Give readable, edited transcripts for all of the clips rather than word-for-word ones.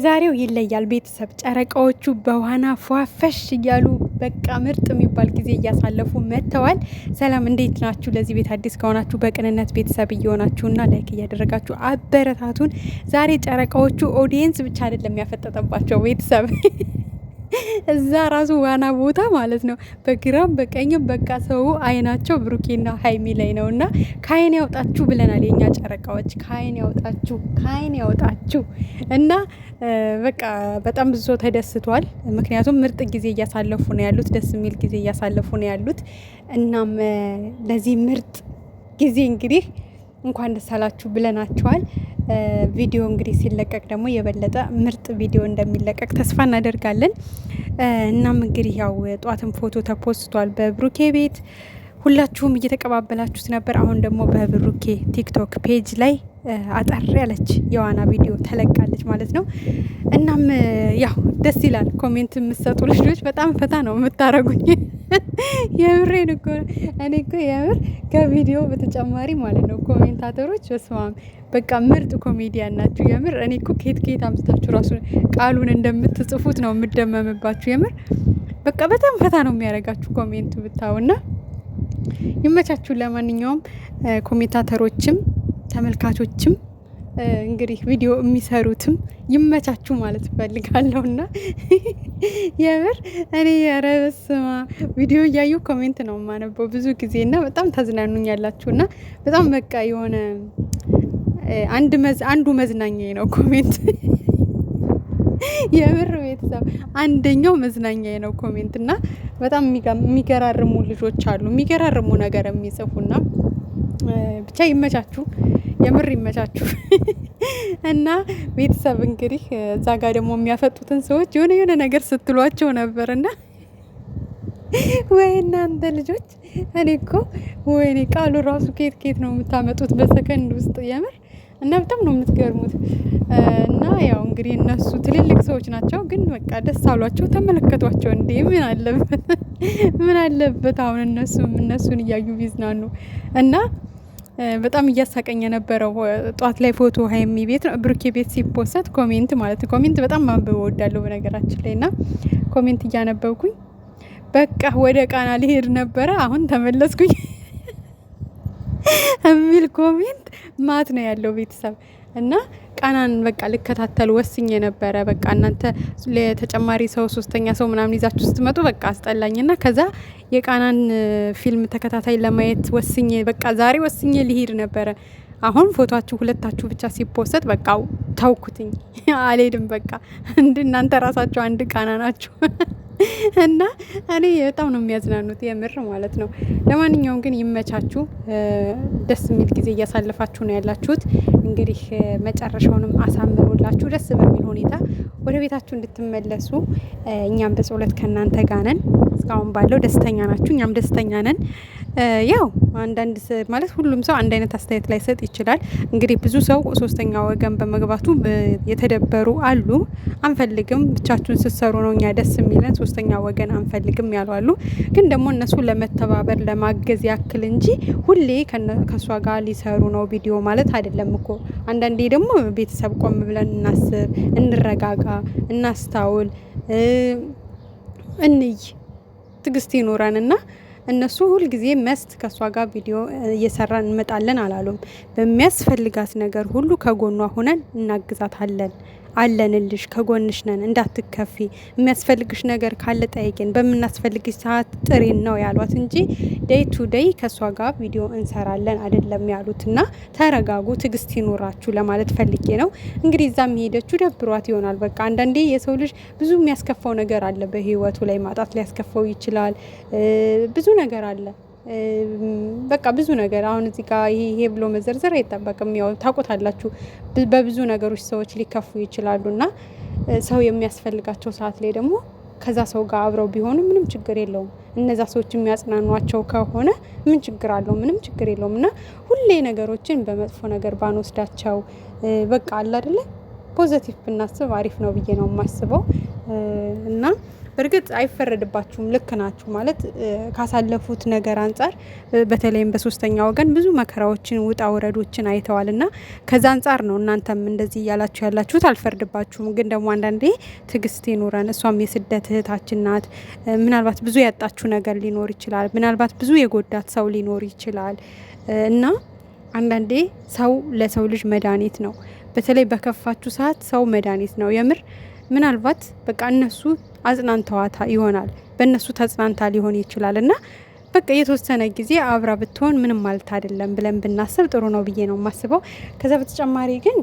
የዛሬው ይለያል። ቤተሰብ ጨረቃዎቹ በዋና ፏፈሽ እያሉ በቃ ምርጥ የሚባል ጊዜ እያሳለፉ መጥተዋል። ሰላም እንዴት ናችሁ? ለዚህ ቤት አዲስ ከሆናችሁ በቅንነት ቤተሰብ እየሆናችሁና ላይክ እያደረጋችሁ አበረታቱን። ዛሬ ጨረቃዎቹ ኦዲየንስ ብቻ አይደለም ያፈጠጠባቸው ቤተሰብ እዛ ራሱ ዋና ቦታ ማለት ነው። በግራም በቀኝም በቃ ሰው አይናቸው ብሩኬና ሀይሚ ላይ ነው። እና ከአይን ያውጣችሁ ብለናል። የኛ ጨረቃዎች ከአይን ያውጣችሁ፣ ከአይን ያውጣችሁ። እና በቃ በጣም ብዙ ሰው ተደስቷል። ምክንያቱም ምርጥ ጊዜ እያሳለፉ ነው ያሉት፣ ደስ የሚል ጊዜ እያሳለፉ ነው ያሉት። እናም ለዚህ ምርጥ ጊዜ እንግዲህ እንኳን ደስ አላችሁ ብለናቸዋል። ቪዲዮ እንግዲህ ሲለቀቅ ደግሞ የበለጠ ምርጥ ቪዲዮ እንደሚለቀቅ ተስፋ እናደርጋለን። እናም እንግዲህ ያው ጧትም ፎቶ ተፖስቷል በብሩኬ ቤት፣ ሁላችሁም እየተቀባበላችሁት ነበር። አሁን ደግሞ በብሩኬ ቲክቶክ ፔጅ ላይ አጠር ያለች የዋና ቪዲዮ ተለቃለች ማለት ነው። እናም ያው ደስ ይላል። ኮሜንት የምትሰጡ ልጆች በጣም ፈታ ነው የምታረጉኝ። የምሬን እኮ እኔ እኮ የምር ከቪዲዮ በተጨማሪ ማለት ነው ኮሜንታተሮች በስማም በቃ ምርጥ ኮሜዲያን ናችሁ። የምር እኔ እኮ ኬት አምስታችሁ ራሱ ቃሉን እንደምትጽፉት ነው የምደመምባችሁ። የምር በቃ በጣም ፈታ ነው የሚያደርጋችሁ ኮሜንቱ ብታውና ይመቻችሁ። ለማንኛውም ኮሜንታተሮችም ተመልካቾችም እንግዲህ ቪዲዮ የሚሰሩትም ይመቻችሁ ማለት እፈልጋለሁና የምር እኔ ረበስማ ቪዲዮ እያየሁ ኮሜንት ነው የማነበው ብዙ ጊዜና በጣም ታዝናኑኛላችሁና በጣም በቃ የሆነ አንዱ መዝናኛዬ ነው ኮሜንት። የምር ቤተሰብ አንደኛው መዝናኛዬ ነው ኮሜንት። እና በጣም የሚገራርሙ ልጆች አሉ የሚገራርሙ ነገር የሚጽፉና ብቻ ይመቻችሁ፣ የምር ይመቻችሁ። እና ቤተሰብ እንግዲህ እዛ ጋር ደግሞ የሚያፈጡትን ሰዎች የሆነ ነገር ስትሏቸው ነበርና ወይ እናንተ ልጆች እኔ እኮ ወይኔ ቃሉ ራሱ ኬት ነው የምታመጡት በሰከንድ ውስጥ የምር። እና በጣም ነው የምትገርሙት። እና ያው እንግዲህ እነሱ ትልልቅ ሰዎች ናቸው፣ ግን በቃ ደስ አሏቸው። ተመለከቷቸው እንዴ! ምን አለበት አሁን እነሱን እያዩ ቢዝናኑ። እና በጣም እያሳቀኝ የነበረው ጧት ላይ ፎቶ ሀይሚ ቤት ነው ብሩኬ ቤት ሲፖሰት ኮሜንት ማለት ነው። ኮሜንት በጣም ማንበብ እወዳለሁ በነገራችን ላይ። እና ኮሜንት እያነበብኩኝ በቃ ወደ ቃና ሊሄድ ነበረ አሁን ተመለስኩኝ የሚል ኮሜንት ማት ነው ያለው ቤተሰብ። እና ቃናን በቃ ልከታተል ወስኜ ነበረ። በቃ እናንተ ለተጨማሪ ሰው ሶስተኛ ሰው ምናምን ይዛችሁ ስትመጡ በቃ አስጠላኝና ከዛ የቃናን ፊልም ተከታታይ ለማየት ወስኜ በቃ ዛሬ ወስኜ ሊሄድ ነበረ። አሁን ፎቶአችሁ ሁለታችሁ ብቻ ሲፖሰት በቃ ተውኩትኝ፣ አልሄድም በቃ እናንተ ራሳችሁ አንድ ቃና ናችሁ። እና እኔ በጣም ነው የሚያዝናኑት የምር ማለት ነው። ለማንኛውም ግን ይመቻችሁ፣ ደስ የሚል ጊዜ እያሳለፋችሁ ነው ያላችሁት። እንግዲህ መጨረሻውንም አሳምሮላችሁ ደስ በሚል ሁኔታ ወደ ቤታችሁ እንድትመለሱ እኛም በጸሎት ከእናንተ ጋር ነን። እስካሁን ባለው ደስተኛ ናችሁ፣ እኛም ደስተኛ ነን። ያው አንዳንድ ማለት ሁሉም ሰው አንድ አይነት አስተያየት ላይ ሰጥ ይችላል። እንግዲህ ብዙ ሰው ሶስተኛ ወገን በመግባቱ የተደበሩ አሉ። አንፈልግም ብቻችሁን ስትሰሩ ነው እኛ ደስ የሚለን፣ ሶስተኛ ወገን አንፈልግም ያሉ አሉ። ግን ደግሞ እነሱ ለመተባበር ለማገዝ ያክል እንጂ ሁሌ ከሷ ጋር ሊሰሩ ነው ቪዲዮ ማለት አይደለም እኮ። አንዳንዴ ደግሞ ቤተሰብ ቆም ብለን እናስብ፣ እንረጋጋ፣ እናስታውል፣ እንይ፣ ትግስት ይኖረንና እነሱ ሁልጊዜ መስት ከሷ ጋር ቪዲዮ እየሰራን እንመጣለን አላሉም። በሚያስፈልጋት ነገር ሁሉ ከጎኗ ሆነን እናግዛታለን። አለንልሽ፣ ከጎንሽ ነን፣ እንዳትከፊ፣ የሚያስፈልግሽ ነገር ካለ ጠይቂን፣ በምናስፈልግሽ ሰዓት ጥሪን ነው ያሏት እንጂ ዴይ ቱ ዴይ ከሷ ጋር ቪዲዮ እንሰራለን አይደለም ያሉትና ተረጋጉ፣ ትግስት ይኖራችሁ ለማለት ፈልጌ ነው። እንግዲህ እዛም ሄደችሁ ደብሯት ይሆናል። በቃ አንዳንዴ የሰው ልጅ ብዙ የሚያስከፋው ነገር አለ በህይወቱ ላይ፣ ማጣት ሊያስከፋው ይችላል። ብዙ ነገር አለ በቃ ብዙ ነገር። አሁን እዚህ ጋር ይሄ ብሎ መዘርዘር አይጠበቅም። ያው ታውቁታላችሁ፣ በብዙ ነገሮች ሰዎች ሊከፉ ይችላሉና ሰው የሚያስፈልጋቸው ሰዓት ላይ ደግሞ ከዛ ሰው ጋር አብረው ቢሆኑ ምንም ችግር የለውም። እነዛ ሰዎች የሚያጽናኗቸው ከሆነ ምን ችግር አለው? ምንም ችግር የለውም። እና ሁሌ ነገሮችን በመጥፎ ነገር ባንወስዳቸው በቃ አለ አይደለ ፖዘቲቭ ብናስብ አሪፍ ነው ብዬ ነው የማስበው እና በእርግጥ አይፈረድባችሁም፣ ልክ ናችሁ ማለት ካሳለፉት ነገር አንጻር በተለይም በሶስተኛ ወገን ብዙ መከራዎችን ውጣ ውረዶችን አይተዋል እና ከዛ አንጻር ነው እናንተም እንደዚህ እያላችሁ ያላችሁት። አልፈርድባችሁም፣ ግን ደግሞ አንዳንዴ ትዕግስት ይኑረን። እሷም የስደት እህታችን ናት። ምናልባት ብዙ ያጣችሁ ነገር ሊኖር ይችላል። ምናልባት ብዙ የጎዳት ሰው ሊኖር ይችላል እና አንዳንዴ ሰው ለሰው ልጅ መድኃኒት ነው። በተለይ በከፋችሁ ሰዓት ሰው መድኃኒት ነው የምር። ምናልባት በቃ እነሱ አጽናንተዋታ ይሆናል፣ በእነሱ ተጽናንታ ሊሆን ይችላል እና በቃ የተወሰነ ጊዜ አብራ ብትሆን ምንም ማለት አይደለም ብለን ብናስብ ጥሩ ነው ብዬ ነው የማስበው። ከዛ በተጨማሪ ግን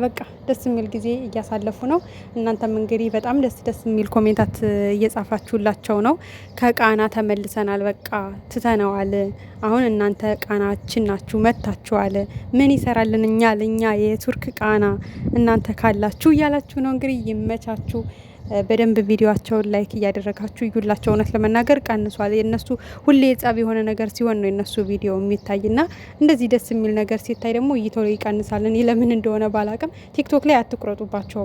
በቃ ደስ የሚል ጊዜ እያሳለፉ ነው። እናንተም እንግዲህ በጣም ደስ የሚል ኮሜንታት እየጻፋችሁላቸው ነው። ከቃና ተመልሰናል፣ በቃ ትተነዋል፣ አሁን እናንተ ቃናችን ናችሁ፣ መታችኋል፣ ምን ይሰራልን እኛ ለኛ የቱርክ ቃና እናንተ ካላችሁ እያላችሁ ነው። እንግዲህ ይመቻችሁ። በደንብ ቪዲዮአቸውን ላይክ እያደረጋችሁ ይጉላቸው። እውነት ለመናገር ቀንሷል። የነሱ ሁሌ ጸብ የሆነ ነገር ሲሆን ነው የነሱ ቪዲዮ የሚታይና እንደዚህ ደስ የሚል ነገር ሲታይ ደግሞ እይታው ይቀንሳል። እኔ ለምን እንደሆነ ባላቅም ቲክቶክ ላይ አትቁረጡባቸው።